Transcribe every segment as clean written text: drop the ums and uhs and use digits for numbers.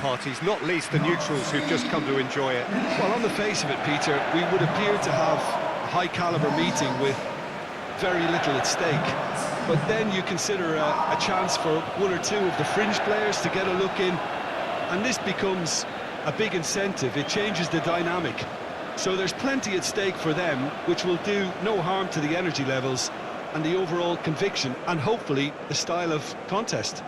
parties, not least the neutrals who've just come to enjoy it. Well, on the face of it, Peter, we would appear to have a high-caliber meeting with very little at stake. But then you consider a chance for one or two of the fringe players to get a look in, and this becomes a big incentive. It changes the dynamic. So there's plenty at stake for them, which will do no harm to the energy levels and the overall conviction, and hopefully the style of contest.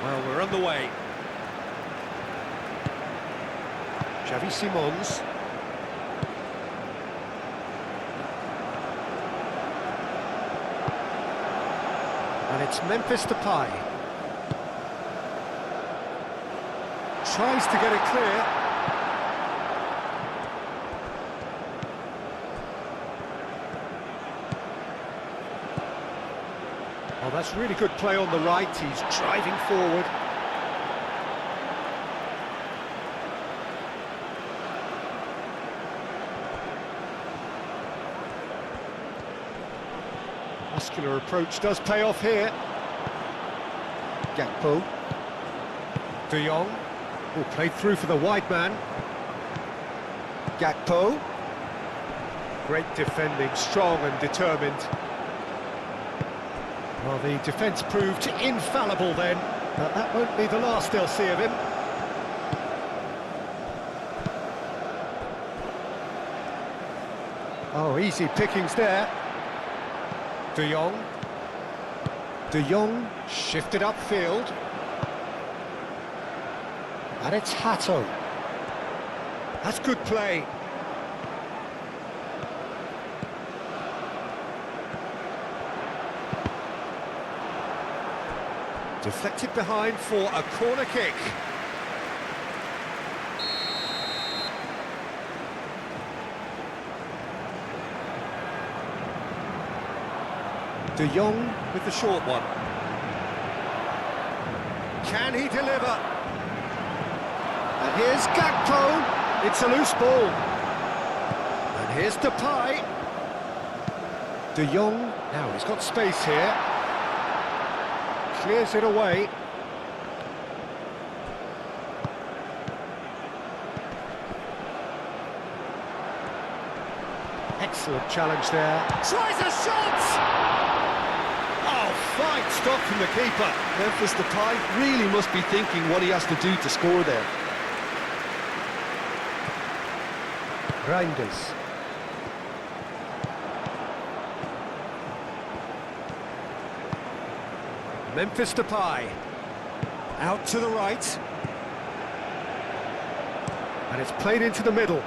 Well, we're on the way. Xavi Simons. And it's Memphis Depay. Tries to get it clear. Oh, that's really good play on the right. He's driving forward. Muscular approach does pay off here. Gakpo. De Jong. Oh, played through for the wide man. Gakpo. Great defending, strong and determined. Well, the defence proved infallible then, but that won't be the last they'll see of him. Oh, easy pickings there. De Jong. De Jong shifted upfield. And it's Hato. That's good play. Deflected behind for a corner kick. De Jong with the short one. Can he deliver? And here's Gakpo. It's a loose ball. And here's Depay. De Jong. Now he's got space here. Clears it away. Excellent challenge there. Tries a shot! Oh, fine stop from the keeper. Memphis Depay really must be thinking what he has to do to score there. Reinders. Memphis Depay. Out to the right. And it's played into the middle. And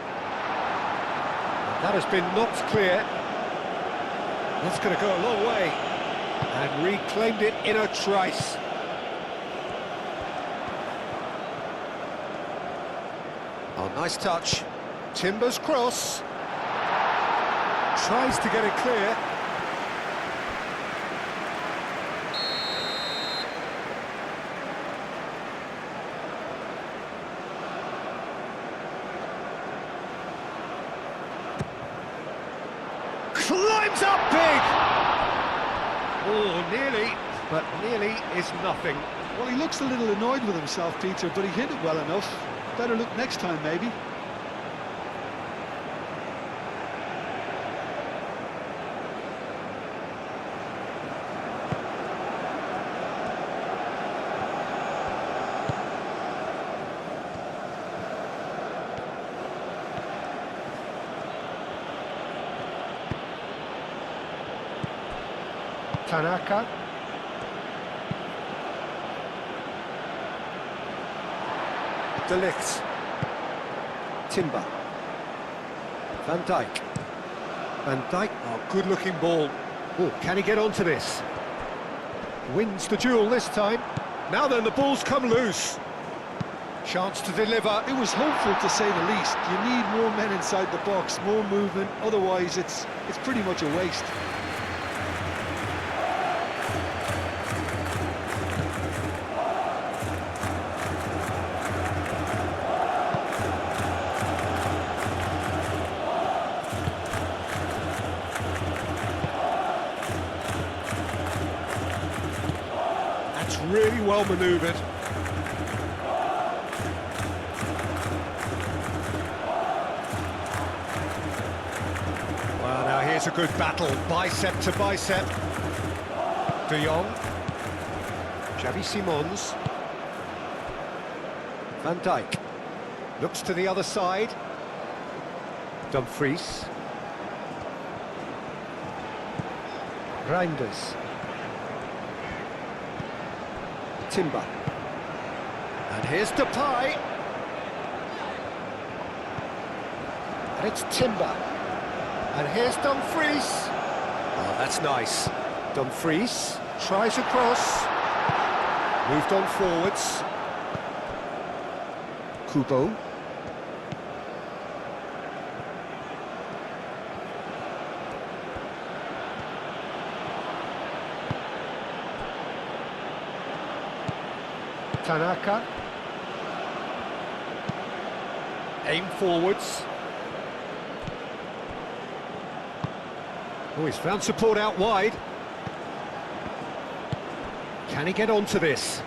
that has been knocked clear. That's going to go a long way. And reclaimed it in a trice. Oh, nice touch. Timber's cross. Tries to get it clear. Climbs up big! Oh, nearly, but nearly is nothing. Well, he looks a little annoyed with himself, Peter, but he hit it well enough. Better look next time, maybe. Tanaka. De Ligt. Timber. Van Dijk. Van Dijk, oh, good-looking ball. Oh, can he get onto this? Wins the duel this time. Now then, the ball's come loose. Chance to deliver. It was hopeful, to say the least. You need more men inside the box, more movement. Otherwise, it's pretty much a waste. really well manoeuvred. Well, now here's a good battle, bicep to bicep. De Jong. Xavi Simons. Van Dijk. Looks to the other side. Dumfries. Reinders. Timber. And here's Depay. And it's Timber. And here's Dumfries. Oh, that's nice. Dumfries tries across. Moved on forwards. Kubo. Tanaka. Aim forwards. Oh, he's found support out wide. Can he get onto this?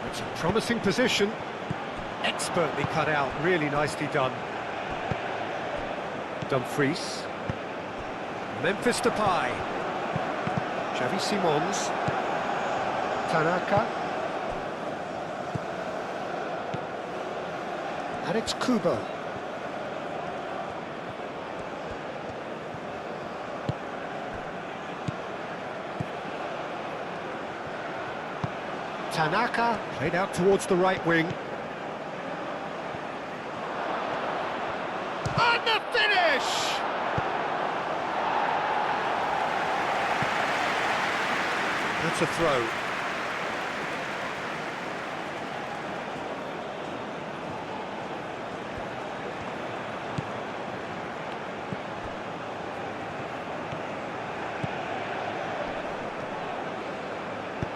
It's a promising position. Expertly cut out, really nicely done. Dumfries. Memphis Depay. Xavi Simons. Tanaka. And it's Kubo. Tanaka, played out towards the right wing. And the finish! That's a throw.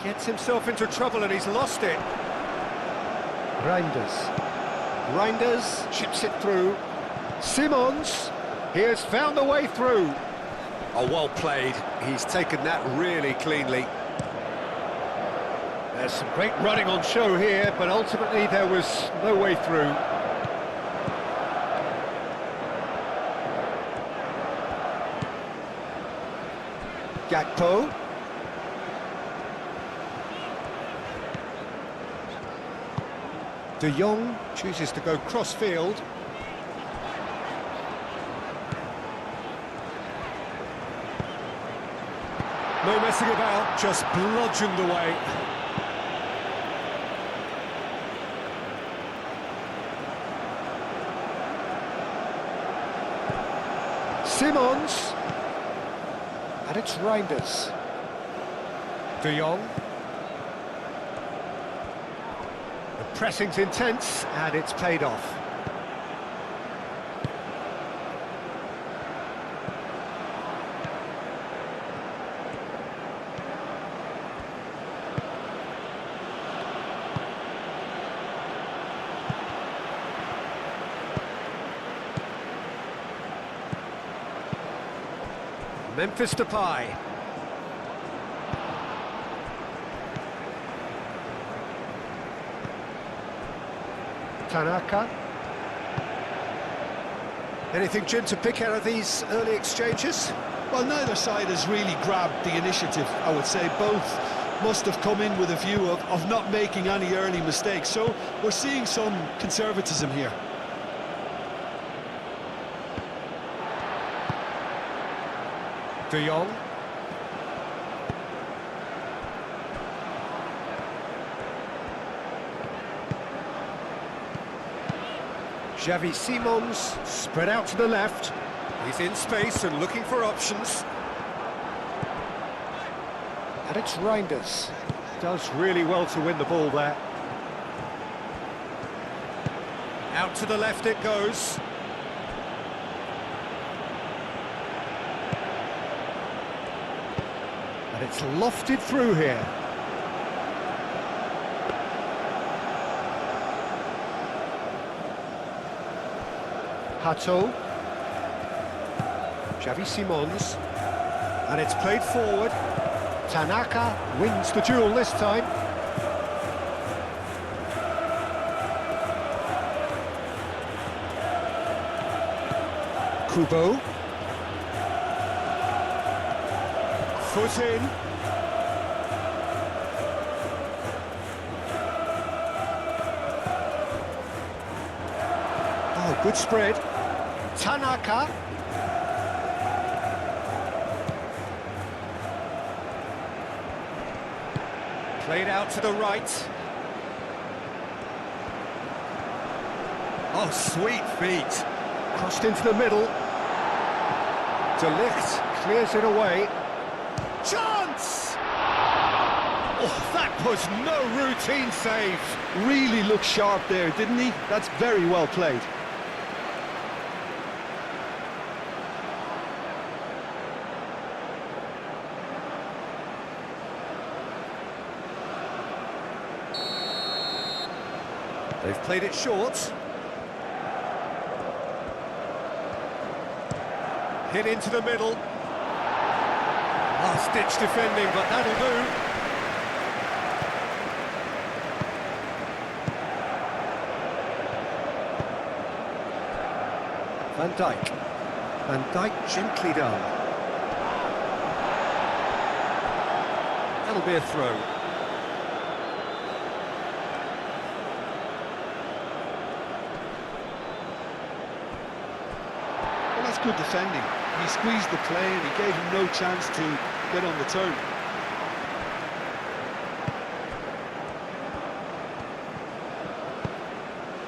Gets himself into trouble and he's lost it. Reinders chips it through. Simons, he has found the way through. Oh, well played. He's taken that really cleanly. There's some great running on show here, but ultimately there was no way through. Gakpo. De Jong chooses to go cross-field. No messing about, just bludgeoned away. Simons. And it's Reinders. De Jong. The pressing's intense, and it's paid off. Memphis Depay. Tanaka. Anything, Jim, to pick out of these early exchanges? Well, neither side has really grabbed the initiative, I would say. Both must have come in with a view of not making any early mistakes. So we're seeing some conservatism here. De Jong. Xavi Simons, spread out to the left. He's in space and looking for options. And it's Reinders. Does really well to win the ball there. Out to the left it goes. And it's lofted through here. Hato. Xavi Simons. And it's played forward. Tanaka wins the duel this time. Kubo. Foot in. Oh, good spread. Tanaka. Played out to the right. Oh, sweet feet. Crossed into the middle. De Ligt clears it away. Chance! Oh, that was no routine save. Really looked sharp there, didn't he? That's very well played. They've played it short. Hit into the middle. Last-ditch defending, but that'll do. Van Dijk. Van Dijk gently done. That'll be a throw. Well, that's good defending. He squeezed the play and he gave him no chance to get on the turn.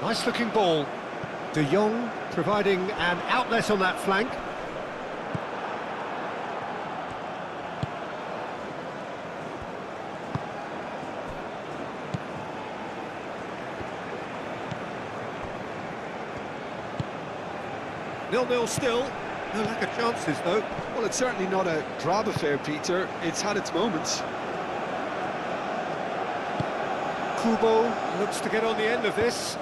Nice looking ball. De Jong providing an outlet on that flank. Nil-nil still. No lack of chances, though. Well, it's certainly not a drab affair, Peter. It's had its moments. Kubo looks to get on the end of this.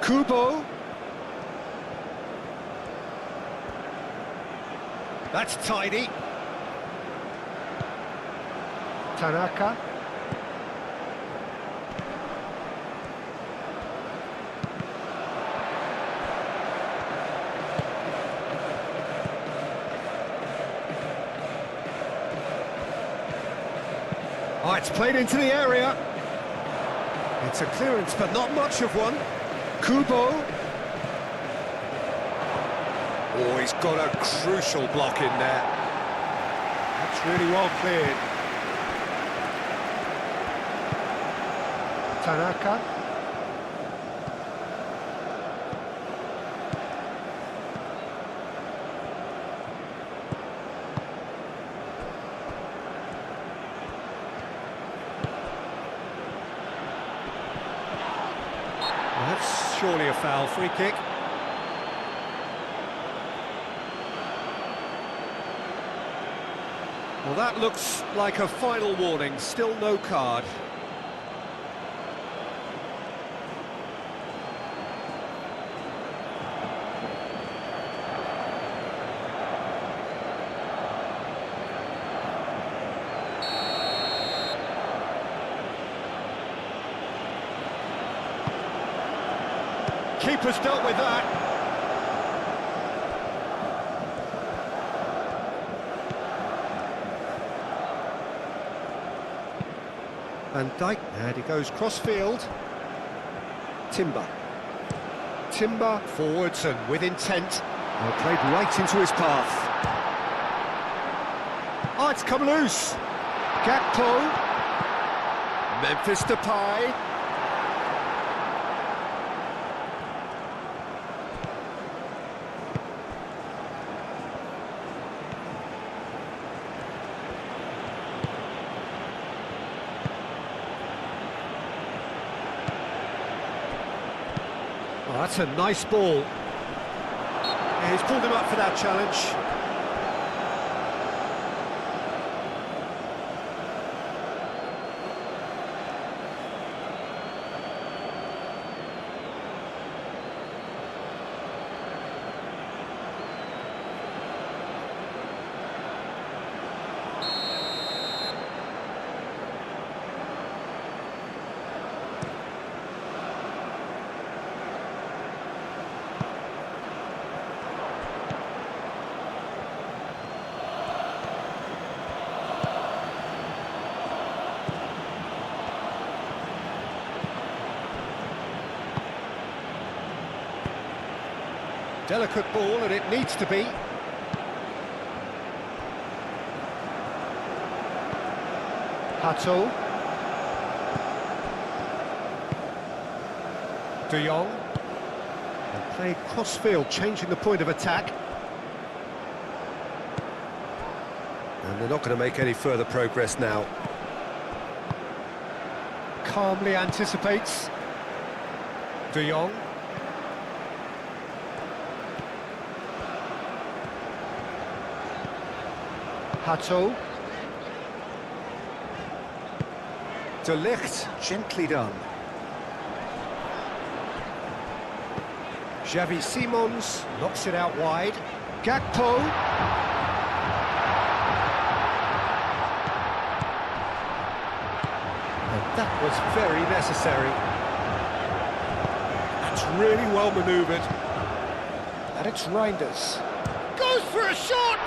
Kubo. That's tidy. Tanaka. Oh, it's played into the area. It's a clearance, but not much of one. Kubo. Oh, he's got a crucial block in there. That's really well cleared. Tanaka. That's surely a foul. Free kick. Well, that looks like a final warning. Still no card. Keeper's dealt with that. Van Dijk, and he goes cross-field. Timber. Timber forwards and with intent. Well, played right into his path. Oh, it's come loose. Gakpo. Memphis Depay. Oh, that's a nice ball. Yeah, he's pulled him up for that challenge. Delicate ball, and it needs to be. Hato. De Jong. And played cross-field, changing the point of attack. And they're not going to make any further progress now. Calmly anticipates. De Jong. Hato. De Ligt, gently done. Xavi Simons knocks it out wide. Gakpo. And that was very necessary. That's really well manoeuvred. And it's Reinders. Goes for a shot!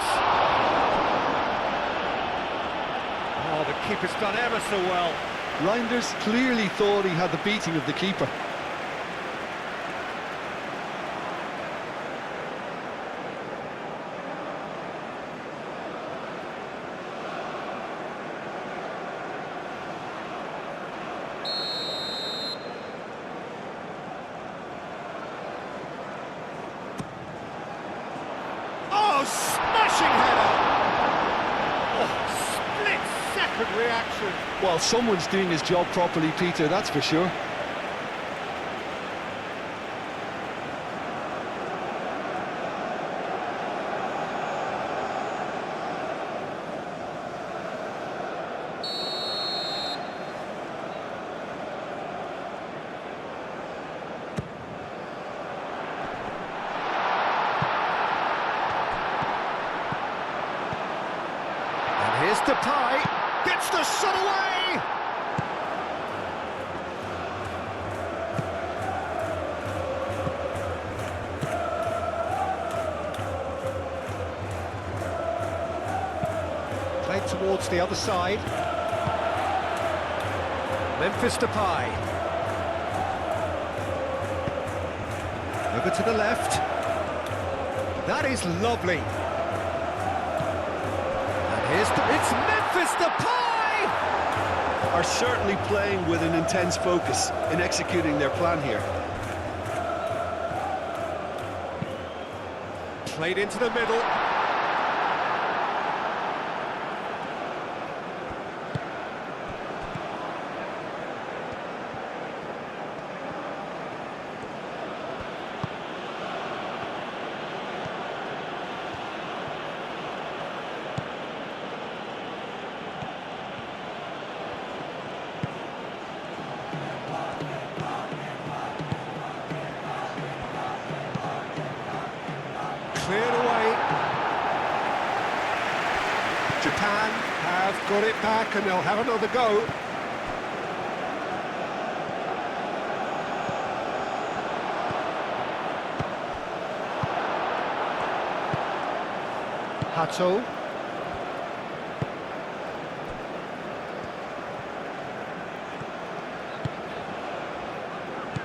Oh, the keeper's done ever so well. Reinders clearly thought he had the beating of the keeper. Oh, smashing header! Oh, split-second reaction. Well, someone's doing his job properly, Peter, that's for sure. Here's Depay, gets the shot away! Played towards the other side. Memphis Depay. Over to the left. That is lovely. It's Memphis Depay! Are certainly playing with an intense focus in executing their plan here. Played into the middle. Cleared away. Japan have got it back and they'll have another go. Hato.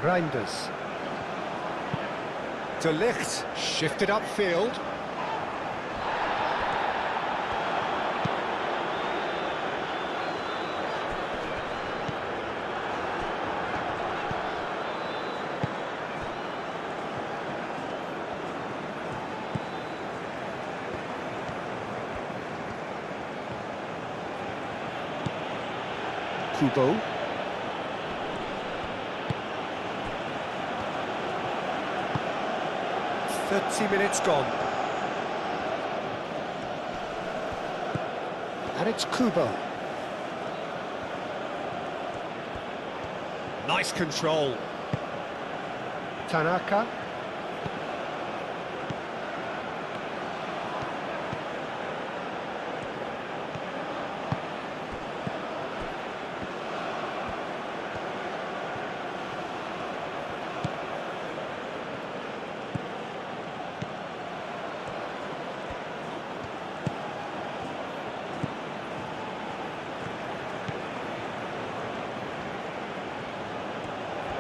Reinders. De Ligt shifted upfield. Kubo. Minutes gone. And it's Kubo. Nice control. Tanaka.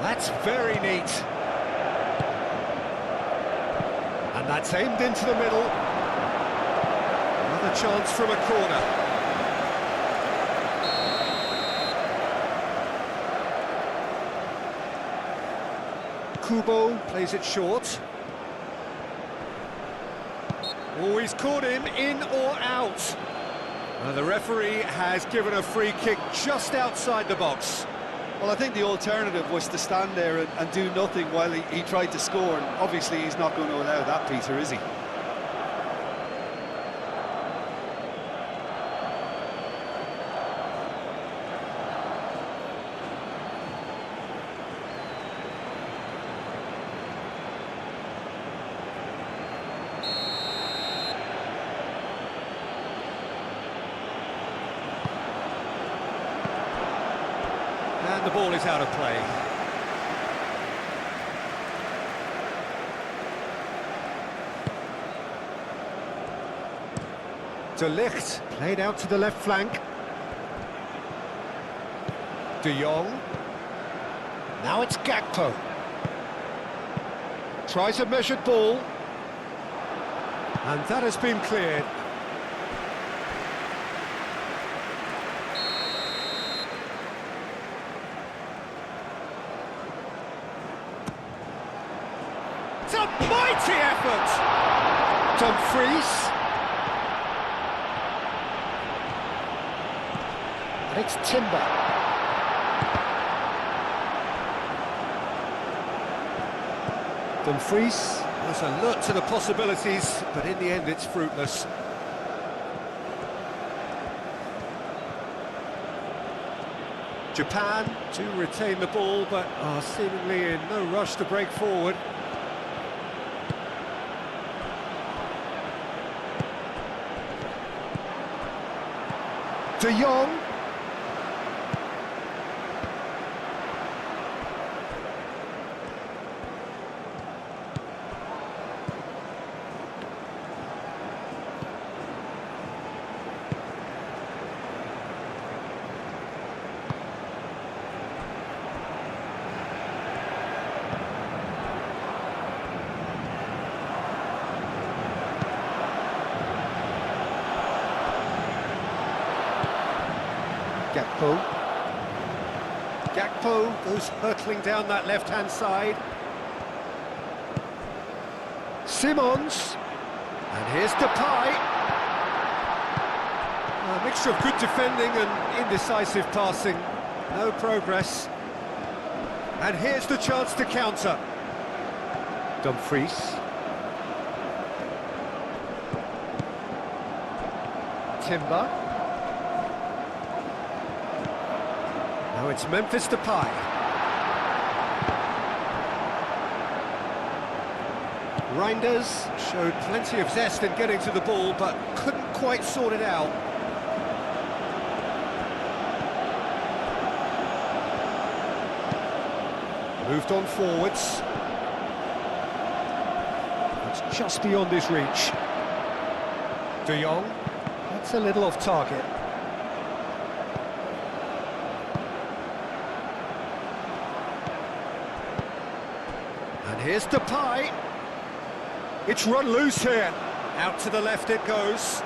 That's very neat. And that's aimed into the middle. Another chance from a corner. Kubo plays it short. Oh, he's caught him in or out. And the referee has given a free kick just outside the box. Well, I think the alternative was to stand there and do nothing while he tried to score, and obviously he's not going to allow that, Peter, is he? And the ball is out of play. De Ligt played out to the left flank. De Jong. Now it's Gakpo. Tries a measured ball. And that has been cleared. It's a mighty effort! Dumfries. And it's Timber. Dumfries was alert to the possibilities, but in the end it's fruitless. Japan to retain the ball, but are seemingly in no rush to break forward. De Jong. Gakpo goes hurtling down that left-hand side. Simons. And here's Depay. A mixture of good defending and indecisive passing. No progress. And here's the chance to counter. Dumfries. Timber. Now it's Memphis Depay. Reinders showed plenty of zest in getting to the ball, but couldn't quite sort it out. Moved on forwards. It's just beyond his reach. De Jong. That's a little off target. And here's Depay. It's run loose here. Out to the left it goes.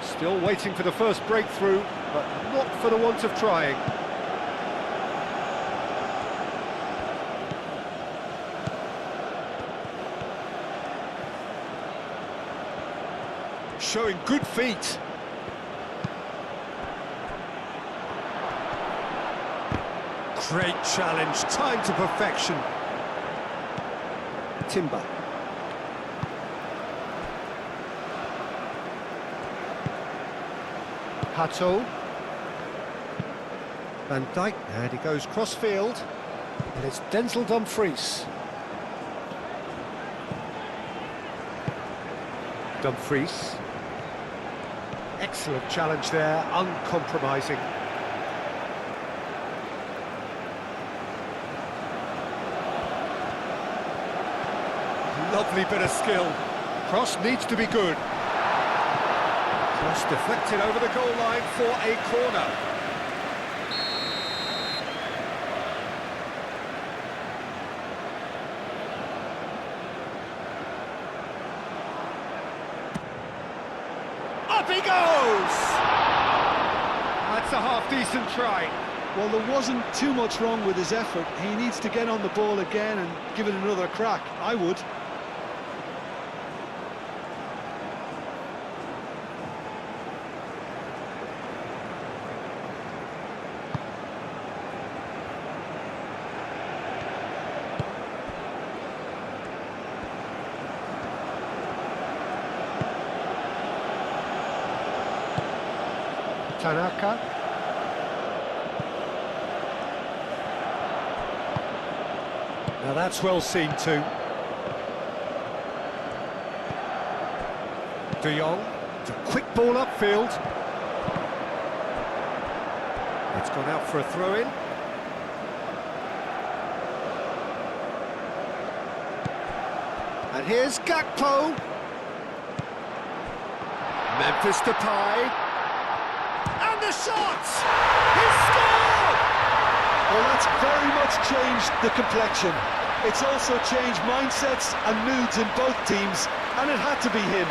Still waiting for the first breakthrough, but not for the want of trying. Showing good feet. Great challenge, timed to perfection. Timber. Hato. Van Dijk, and he goes cross-field. And it's Denzel Dumfries. Dumfries. Excellent challenge there, uncompromising. Lovely bit of skill. Cross needs to be good. Cross deflected over the goal line for a corner. Up he goes! That's a half-decent try. Well, there wasn't too much wrong with his effort. He needs to get on the ball again and give it another crack. I would. Tanaka. Now that's well seen too. De Jong, it's a quick ball upfield. It's gone out for a throw-in. And here's Gakpo. Memphis Depay. And the shot! He's scored! Well, that's very much changed the complexion. It's also changed mindsets and moods in both teams, and it had to be him.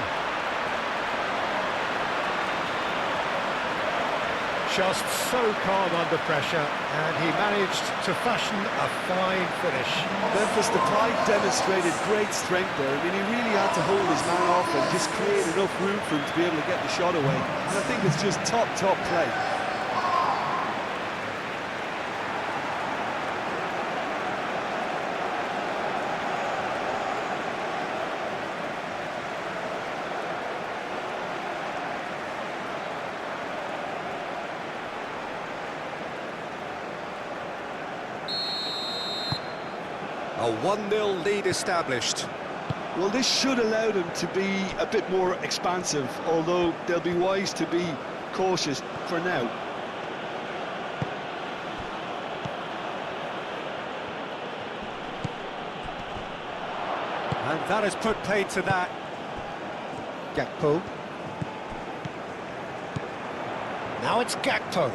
Just so calm under pressure, and he managed to fashion a fine finish. Memphis Depay demonstrated great strength there. I mean, he really had to hold his man off and just create enough room for him to be able to get the shot away. And I think it's just top play. A 1-0 lead established. Well, this should allow them to be a bit more expansive, although they'll be wise to be cautious for now. And that has put paid to that. Gakpo. Now it's Gakpo.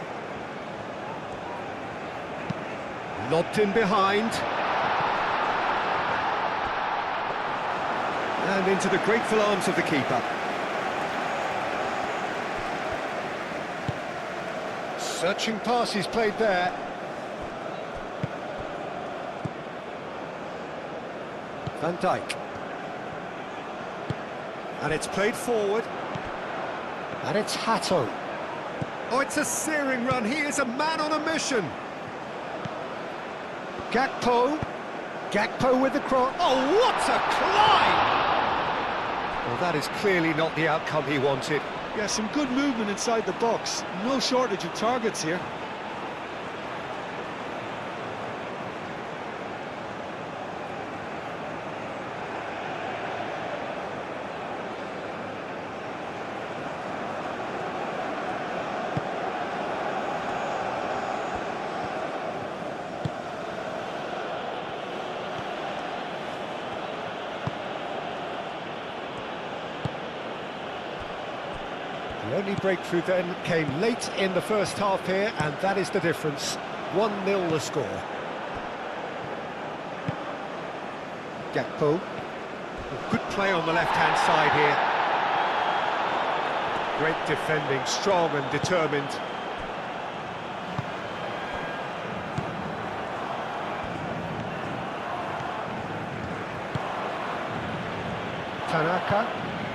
Lobbed in behind. And into the grateful arms of the keeper. Searching pass he's played there. Van Dijk. And it's played forward. And it's Hato. Oh, it's a searing run. He is a man on a mission. Gakpo. Gakpo with the cross. Oh, what a climb! Well, that is clearly not the outcome he wanted. Yeah, some good movement inside the box. No shortage of targets here. The only breakthrough then came late in the first half here, and that is the difference. 1-0 the score. Gakpo. Good play on the left-hand side here. Great defending, strong and determined. Tanaka,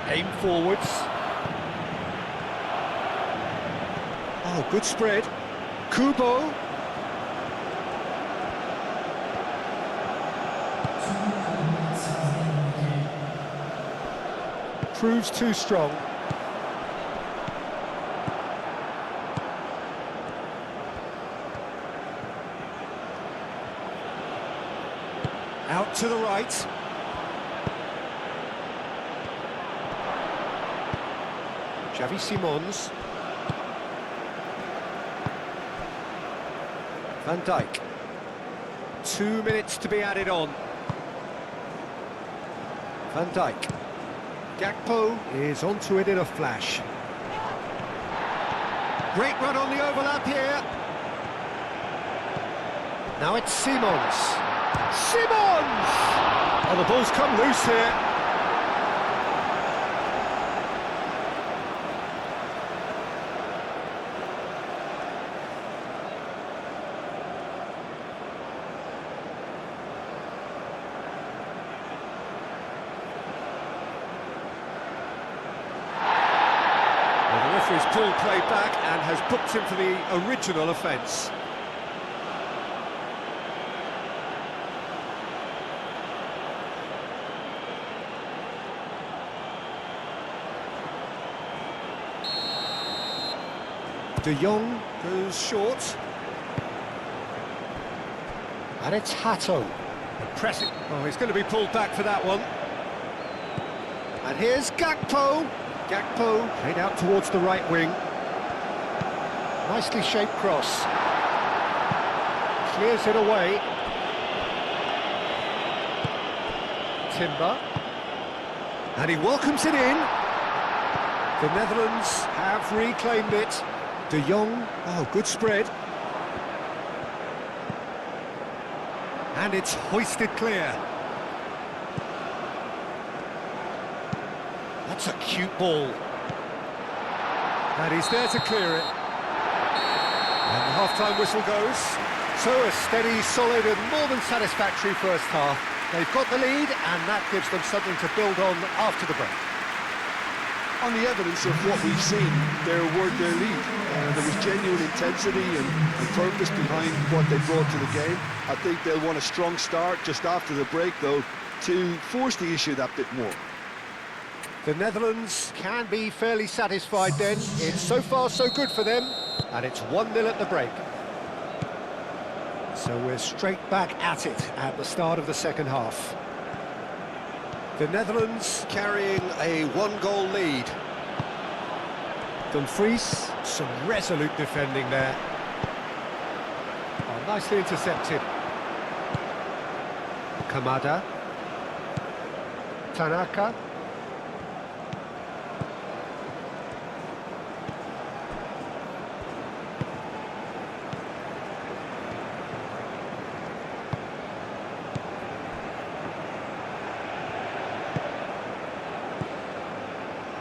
aim forwards. Oh, good spread. Kubo. Proves too strong. Out to the right. Xavi Simons. Van Dijk. 2 minutes to be added on. Van Dijk. Gakpo is onto it in a flash. Great run on the overlap here. Now it's Simons. Simons! Oh, the ball's come loose here. Well, the referee's pulled play back and has booked him for the original offence. De Jong goes short. And it's Hato. Pressing. Oh, he's going to be pulled back for that one. And here's Gakpo. Gakpo played out towards the right wing. Nicely shaped cross. Clears it away. Timber. And he welcomes it in. The Netherlands have reclaimed it. De Jong, oh, good spread. And it's hoisted clear. That's a cute ball. And he's there to clear it. And the half-time whistle goes. So a steady, solid and more than satisfactory first half. They've got the lead and that gives them something to build on after the break. On the evidence of what we've seen, their lead. There was genuine intensity and purpose behind what they brought to the game. I think they'll want a strong start just after the break, though, to force the issue that bit more. The Netherlands can be fairly satisfied then. It's so far so good for them, and it's 1-0 at the break. So we're straight back at it at the start of the second half. The Netherlands carrying a one-goal lead. Dumfries, some resolute defending there. Oh, nicely intercepted. Kamada. Tanaka.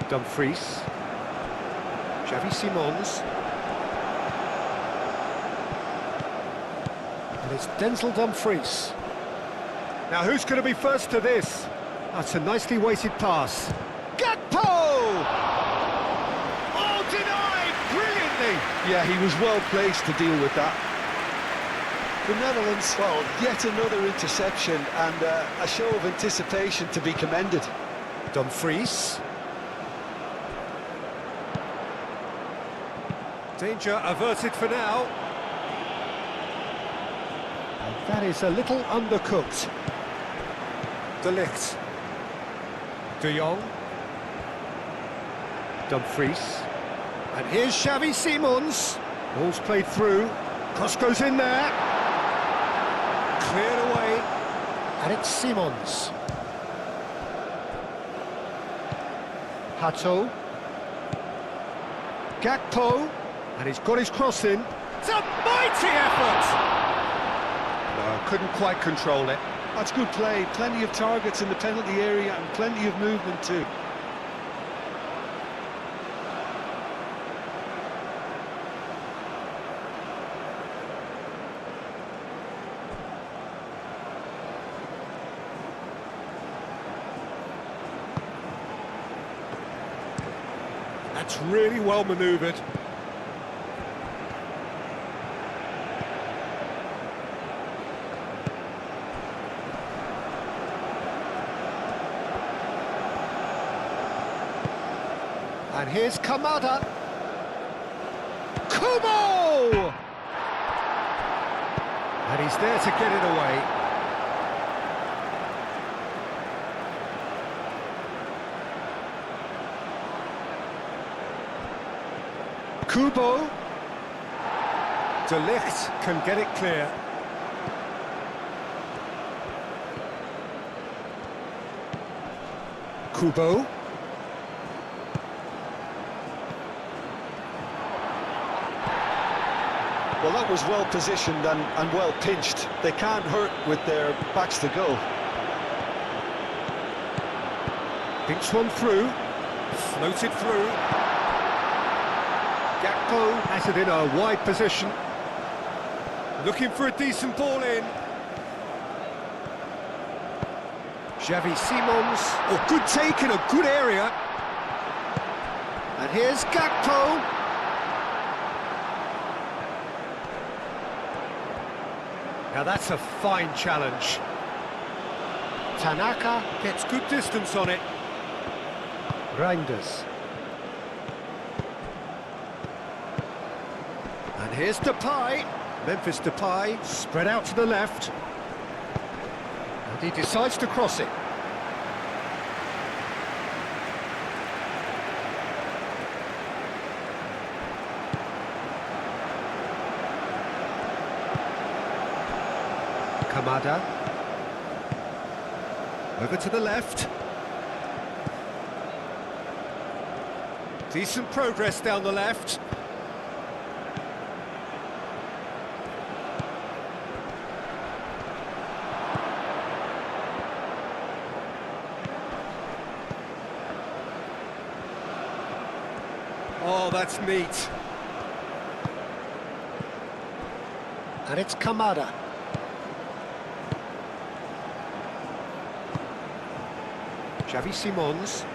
Dumfries. Xavi Simons. And it's Denzel Dumfries. Now who's going to be first to this? That's a nicely weighted pass. Gakpo! Oh, denied brilliantly! Yeah, he was well placed to deal with that. The Netherlands, well, yet another interception and a show of anticipation to be commended. Dumfries. Danger averted for now. And that is a little undercooked. De Ligt. De Jong. Dumfries. And here's Xavi Simons. Ball's played through. Cross goes in there. Cleared away. And it's Simons. Hato. Gakpo. And he's got his cross in. It's a mighty effort! No, couldn't quite control it. That's good play. Plenty of targets in the penalty area and plenty of movement too. That's really well manoeuvred. And here's Kamada. Kubo! And he's there to get it away. Kubo. De Ligt can get it clear. Kubo. Well, that was well positioned and well pinched. They can't hurt with their backs to goal. Thinks one through. Floated through. Gakpo has it in a wide position. Looking for a decent ball in. Xavi Simons. Oh, good take in a good area. And here's Gakpo. Now that's a fine challenge. Tanaka gets good distance on it. Reinders. And here's Depay. Memphis Depay, spread out to the left. And he decides to cross it. Kamada. Over to the left. Decent progress down the left. Oh, that's neat. And it's Kamada. Xavi Simons.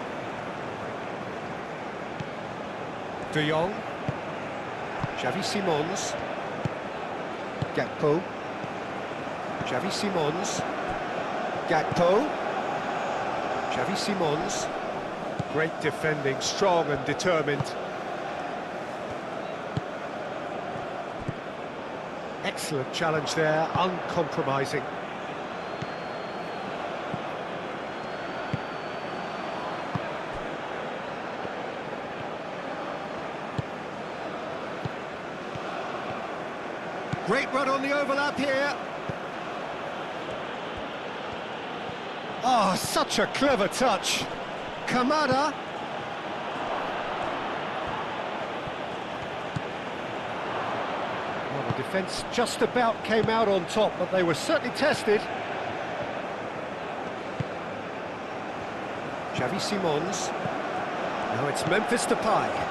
De Jong. Xavi Simons. Gakpo. Xavi Simons. Gakpo. Xavi Simons. Great defending, strong and determined. Excellent challenge there, uncompromising. Great run on the overlap here. Oh, such a clever touch. Kamada. Well, the defence just about came out on top, but they were certainly tested. Xavi Simons. Now it's Memphis Depay.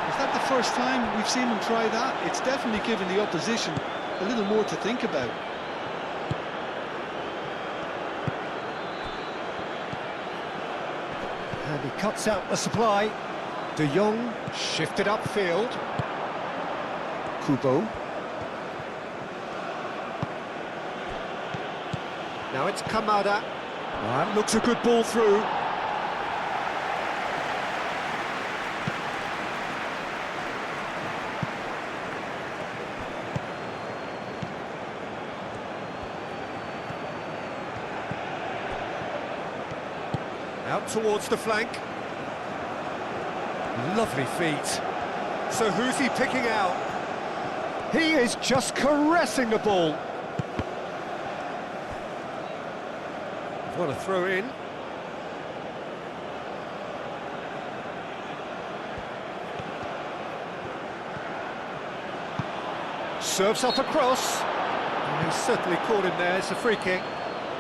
Is that the first time we've seen him try that? It's definitely given the opposition a little more to think about. And he cuts out the supply. De Jong shifted upfield. Kubo. Now it's Kamada. That looks a good ball through. Out towards the flank. Lovely feet. So who's he picking out? He is just caressing the ball. What a throw in. Serves up across. And he's certainly caught him there. It's a free kick.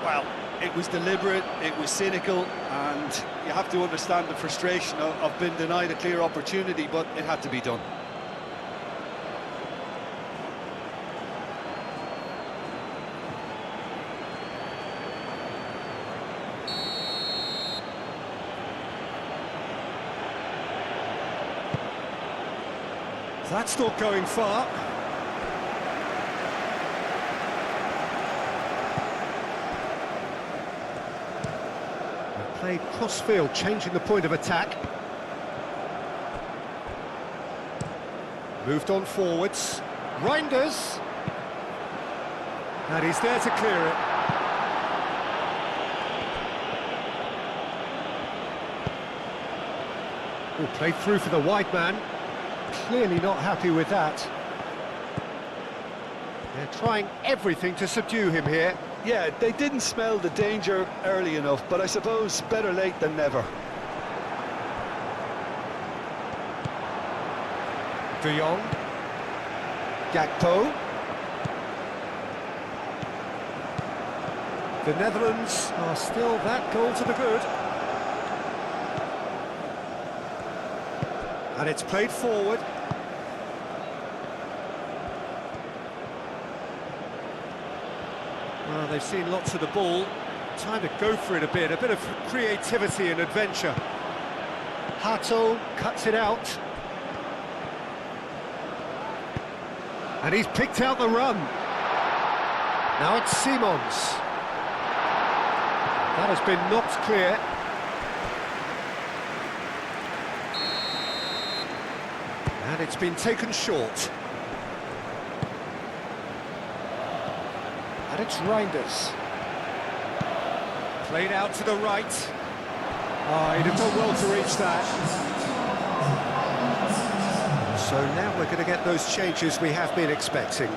Well, it was deliberate, it was cynical, and you have to understand the frustration of being denied a clear opportunity, but it had to be done. That's not going far. Played cross-field, changing the point of attack. Moved on forwards. Reinders. And he's there to clear it. Oh, played through for the wide man. Clearly not happy with that. They're trying everything to subdue him here. Yeah, they didn't smell the danger early enough, but I suppose better late than never. De Jong. Gakpo. The Netherlands are still that goal to the good. And it's played forward. Well, they've seen lots of the ball. Time to go for it a bit of creativity and adventure. Hato cuts it out. And he's picked out the run. Now it's Simons. That has been knocked clear. And it's been taken short. And it's Reinders. Played out to the right. Oh, he'd have done well to reach that. So now we're going to get those changes we have been expecting.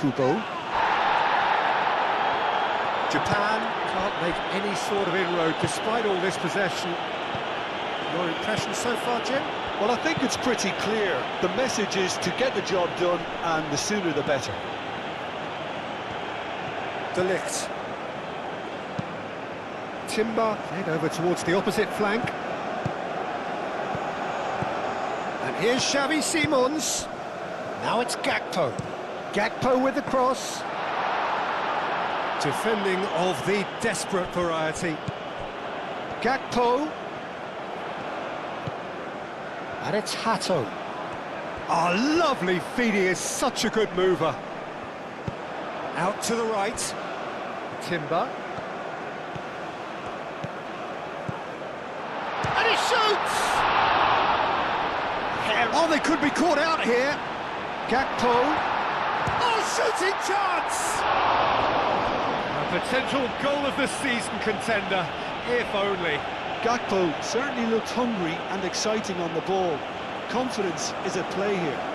Kubo. Japan can't make any sort of inroad despite all this possession. Your impression so far, Jim? Well, I think it's pretty clear. The message is to get the job done, and the sooner the better. De Ligt. Timber head over towards the opposite flank. And here's Xavi Simons. Now it's Gakpo. Gakpo with the cross. Defending of the desperate variety. Gakpo. And it's Hato. Oh, lovely feed, he is such a good mover. Out to the right. Timber. And he shoots! Oh, they could be caught out here. Gakpo. Oh, shooting chance! A potential goal of the season contender, if only. Gakpo certainly looked hungry and exciting on the ball. Confidence is at play here.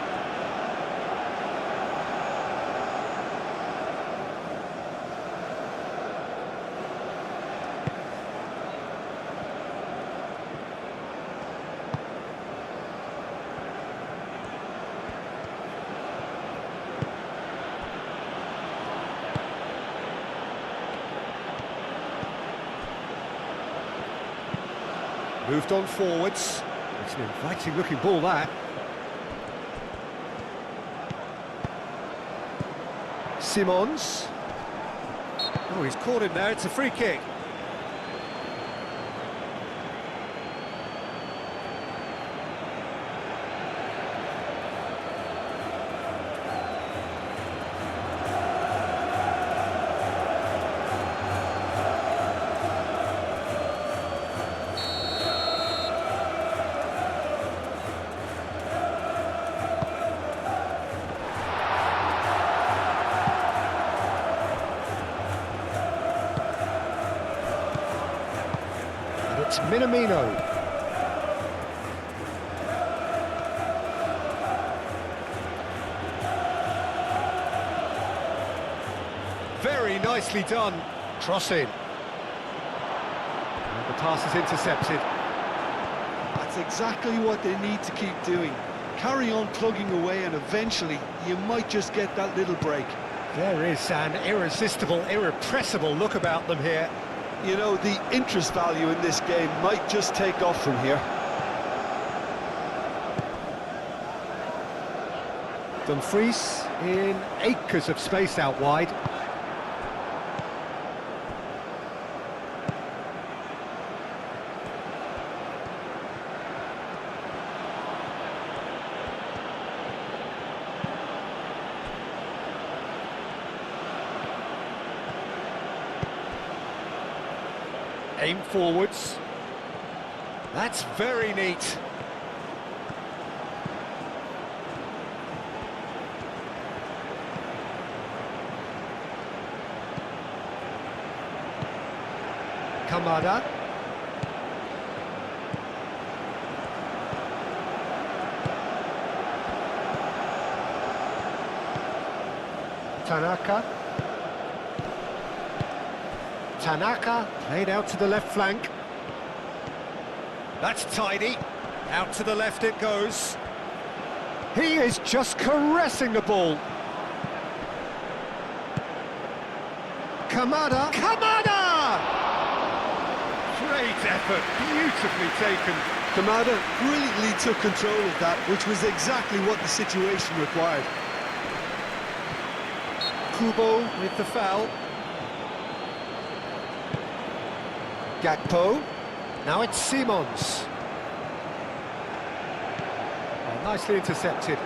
Moved on forwards. It's an inviting looking ball, that. Simons. Oh, he's caught him there, it's a free kick. It's Minamino. Very nicely done. Cross in. And the pass is intercepted. That's exactly what they need to keep doing. Carry on plugging away, and eventually you might just get that little break. There is an irresistible, irrepressible look about them here. You know, the interest value in this game might just take off from here. Dumfries in acres of space out wide. Aim forwards. That's very neat. Kamada. Tanaka. Tanaka, played out to the left flank. That's tidy. Out to the left it goes. He is just caressing the ball. Kamada. Kamada! Great effort, beautifully taken. Kamada brilliantly took control of that, which was exactly what the situation required. Kubo with the foul. Gakpo. Now it's Simons. Oh, nicely intercepted.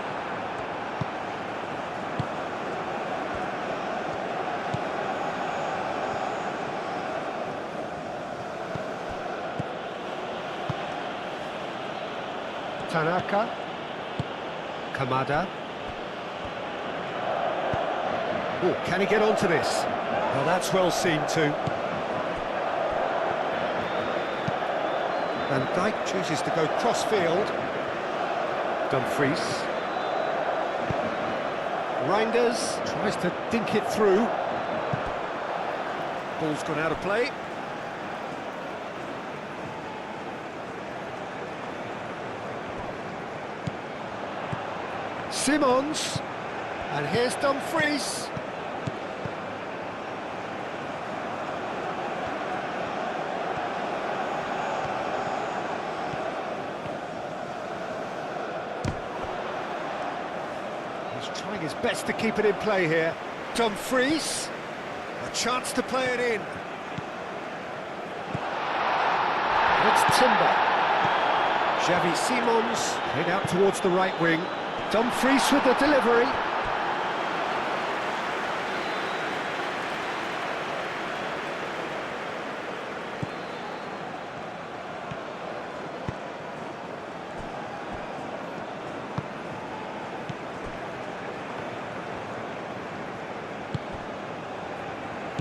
Tanaka. Kamada. Oh, can he get onto this? Well, that's well seen too. Van Dijk chooses to go cross-field. Dumfries. Reinders tries to dink it through. Ball's gone out of play. Simons. And here's Dumfries. Trying his best to keep it in play here. Dumfries, a chance to play it in. It's Timber. Xavi Simons, head out towards the right wing. Dumfries with the delivery.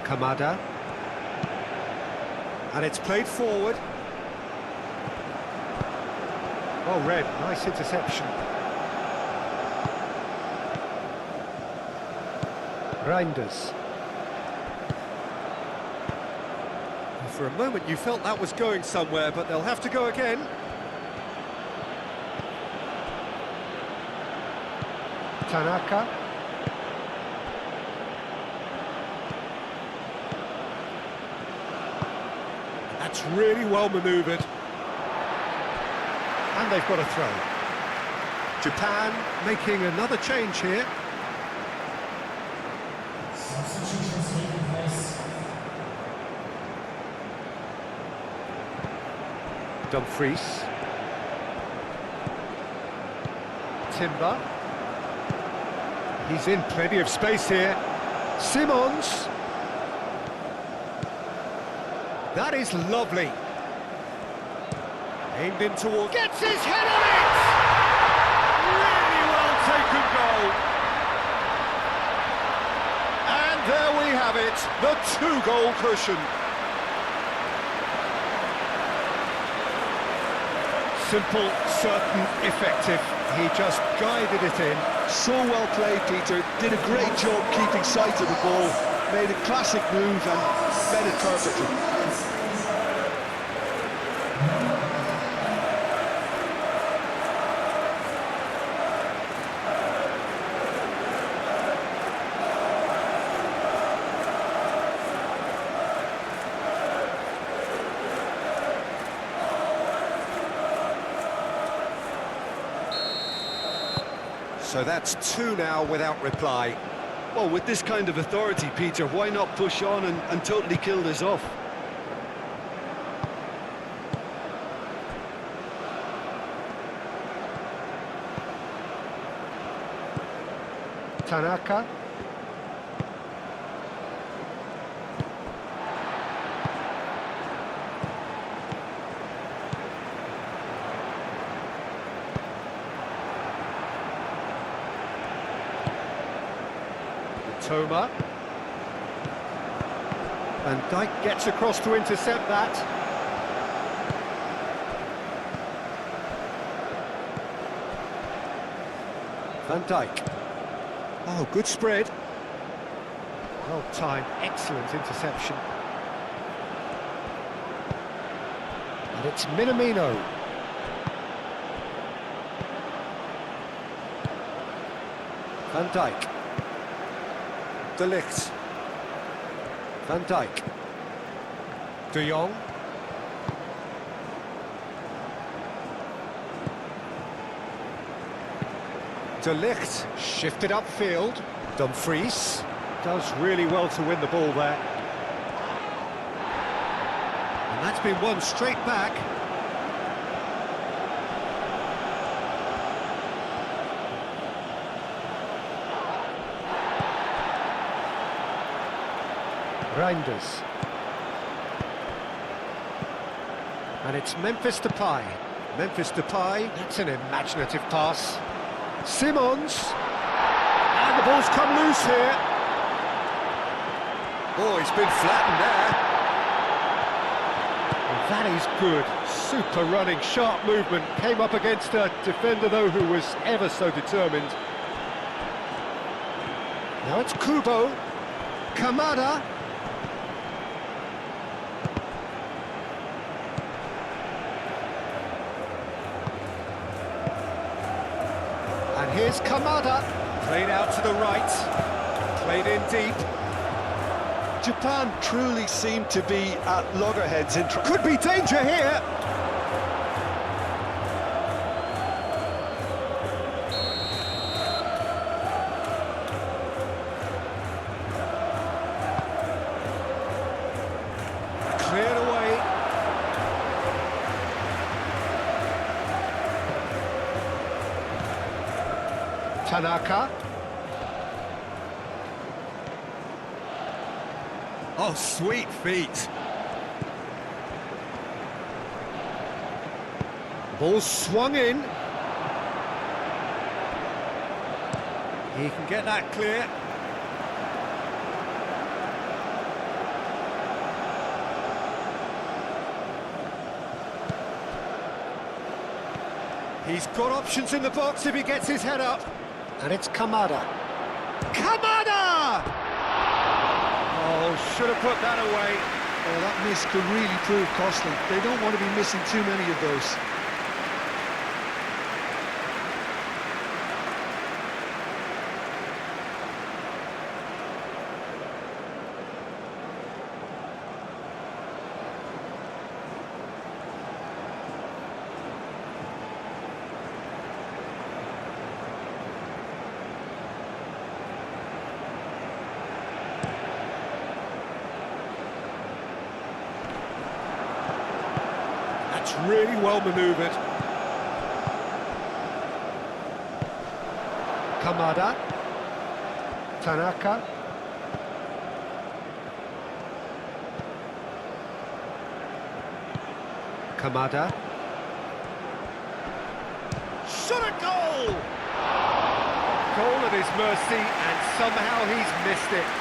Kamada. And it's played forward. Well read, nice interception. Reinders. For a moment you felt that was going somewhere, but they'll have to go again. Tanaka. That's really well manoeuvred. And they've got a throw. Japan making another change here. Substitutions taking place. Dumfries. Timber. He's in plenty of space here. Simons. That is lovely. Aimed in towards... Gets his head on it! Really well taken goal. And there we have it, the two-goal cushion. Simple, certain, effective. He just guided it in. So well played, Peter. Did a great job keeping sight of the ball. Made a classic move and met it perfectly. So that's two now without reply. Well, with this kind of authority, Peter, why not push on and totally kill this off? Tanaka. Toma. Van Dijk gets across to intercept that. Van Dijk. Oh, good spread. Well timed, excellent interception. And it's Minamino. Van Dijk. De Ligt. Van Dijk. De Jong. De Ligt, shifted upfield. Dumfries does really well to win the ball there. And that's been won straight back. Reinders. And it's Memphis Depay. Memphis Depay, that's an imaginative pass. Simons. And the ball's come loose here. Oh, he's been flattened there. Well, that is good. Super running, sharp movement. Came up against a defender, though, who was ever so determined. Now it's Kubo. Kamada. And here's Kamada. Played out to the right. Played in deep. Japan truly seem to be at loggerheads in... Could be danger here. Cleared away. Tanaka. Oh, sweet feet. Ball swung in. He can get that clear. He's got options in the box if he gets his head up. And it's Kamada. Kamada! Oh, should have put that away. Oh, that miss could really prove costly. They don't want to be missing too many of those. That's really well manoeuvred. Kamada. Tanaka. Kamada. Shot at goal! Goal at his mercy, and somehow he's missed it.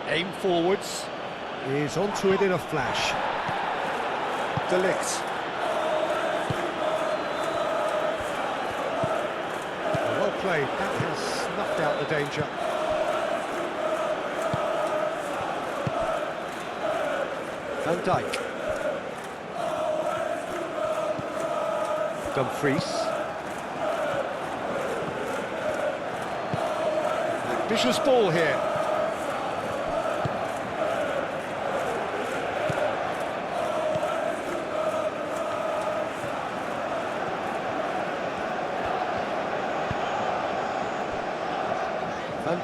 Aim forwards, is onto it in a flash. De Ligt. Well played, that has snuffed out the danger. Van Dijk. Dumfries. Ambitious ball here.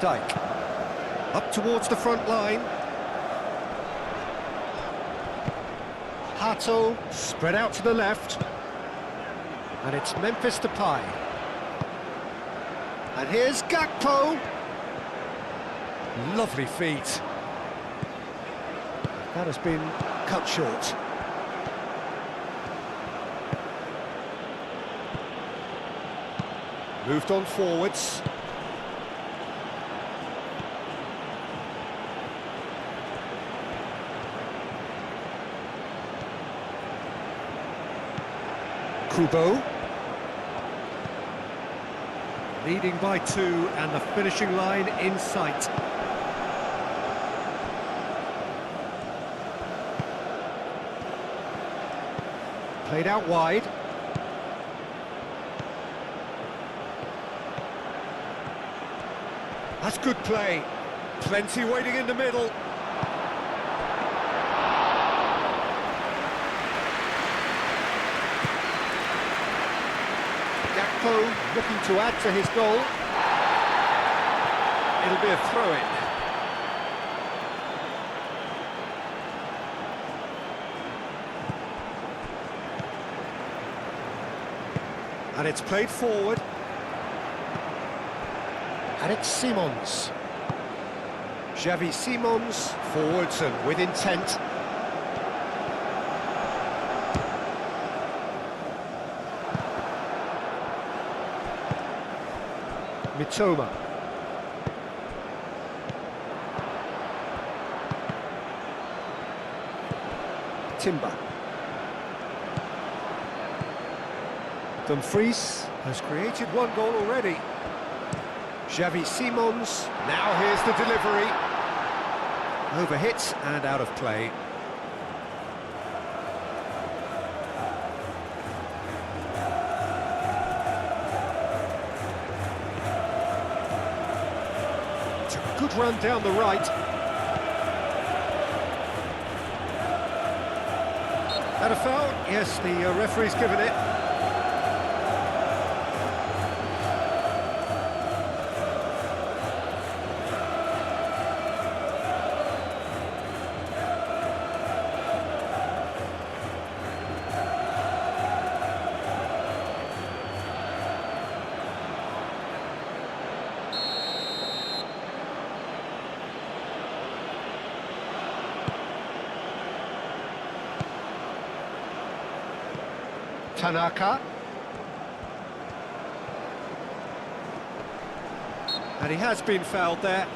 Dijk. Up towards the front line. Hato, spread out to the left. And it's Memphis Depay. And here's Gakpo. Lovely feet. That has been cut short. Moved on forwards. Kubo. Leading by 2 and the finishing line in sight. Played out wide. That's good play. Plenty waiting in the middle. Gakpo looking to add to his goal. It'll be a throw-in. And it's played forward. And it's Simons. Xavi Simons, forwards and with intent. Mitoma. Timber. Dumfries has created 1 goal already. Xavi Simons, now here's the delivery. Overhit and out of play. Took a good run down the right. That a foul? Yes, the referee's given it. Tanaka. And he has been fouled there.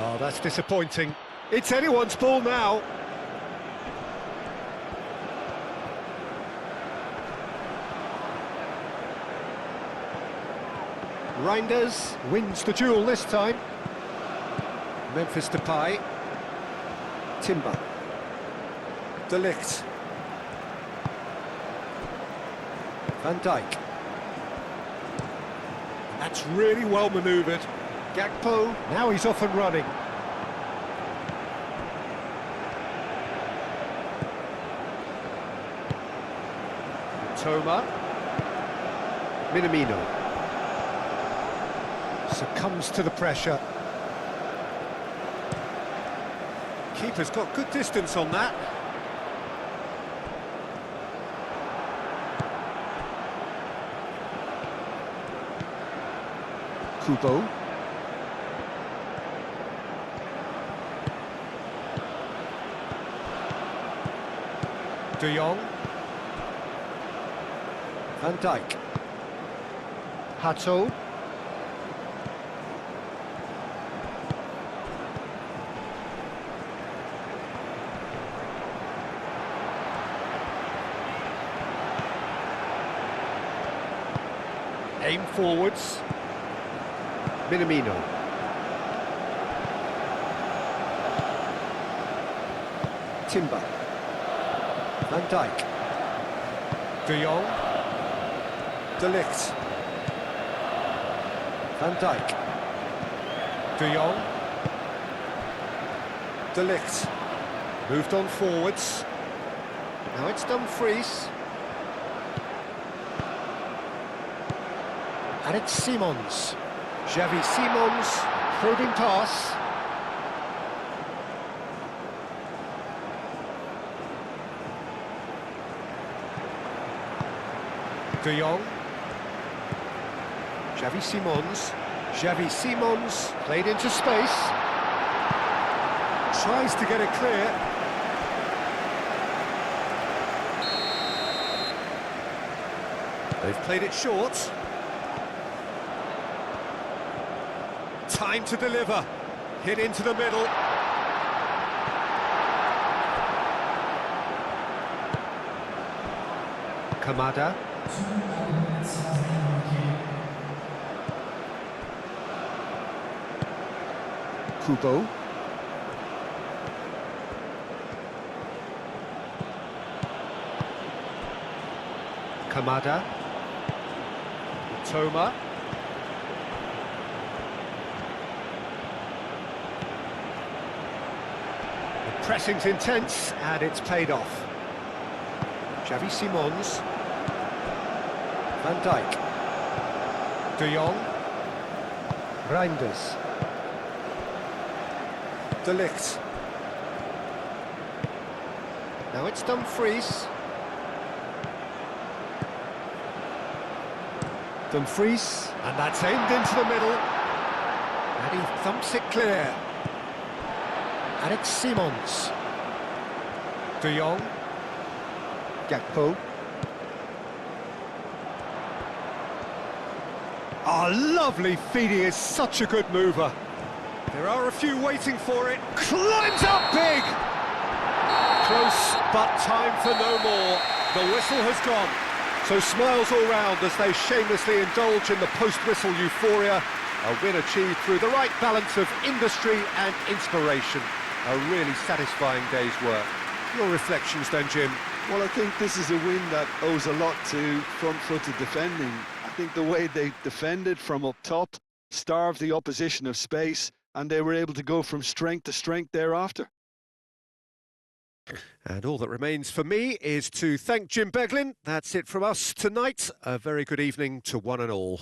Oh, that's disappointing. It's anyone's ball now. Reinders wins the duel this time. Memphis Depay. Timber. De Ligt. Van Dijk. That's really well manoeuvred. Gakpo, now he's off and running. Toma. Minamino. Succumbs to the pressure. Keeper's got good distance on that. Kubo. De Jong. Van Dijk. Hato. Aim forwards. Minamino. Timber. Van Dijk. De Jong. De Ligt. Van Dijk. De Jong. De Ligt. Moved on forwards. Now it's Dumfries. And it's Simons. Xavi Simons, probing pass. De Jong. Xavi Simons. Xavi Simons, played into space. Tries to get it clear. They've played it short. Time to deliver. Hit into the middle. Kamada. 2 elements has been marked. Kubo. Kamada. Toma. The pressing's intense and it's paid off. Xavi Simons. Van Dijk. De Jong. Reinders. De Ligt. Now it's Dumfries. Dumfries, and that's aimed into the middle. And he thumps it clear. And it's Simons. De Jong. Gakpo. Oh, lovely feed, he is such a good mover. There are a few waiting for it. Climbs up big! Close, but time for no more. The whistle has gone. So smiles all round as they shamelessly indulge in the post-whistle euphoria. A win achieved through the right balance of industry and inspiration. A really satisfying day's work. Your reflections then, Jim? Well, I think this is a win that owes a lot to front-footed defending. I think the way they defended from up top starved the opposition of space, and they were able to go from strength to strength thereafter. And all that remains for me is to thank Jim Beglin. That's it from us tonight. A very good evening to one and all.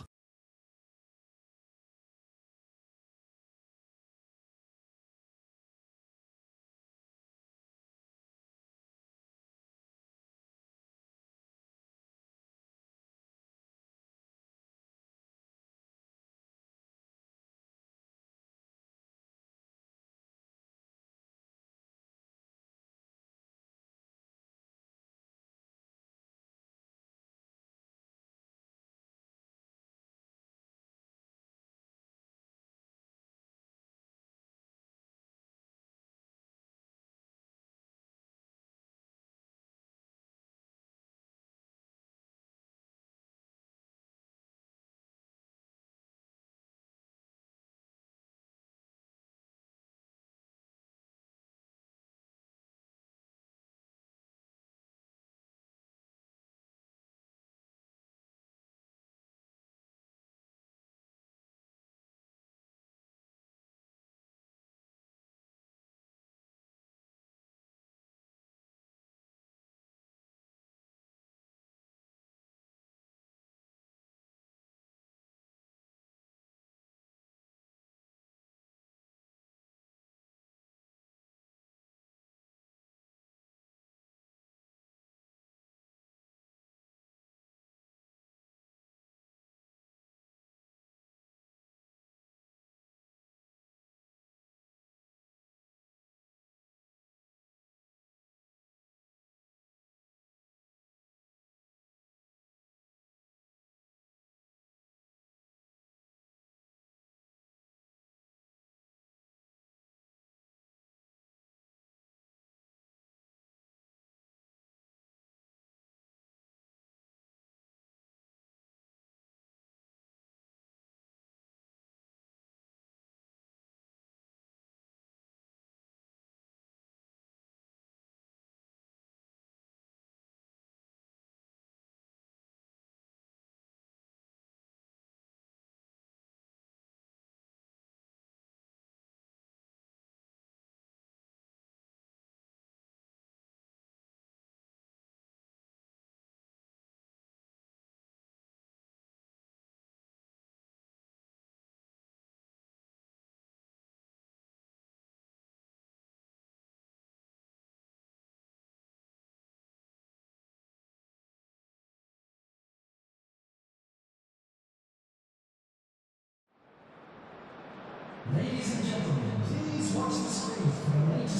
Please watch the screen for the latest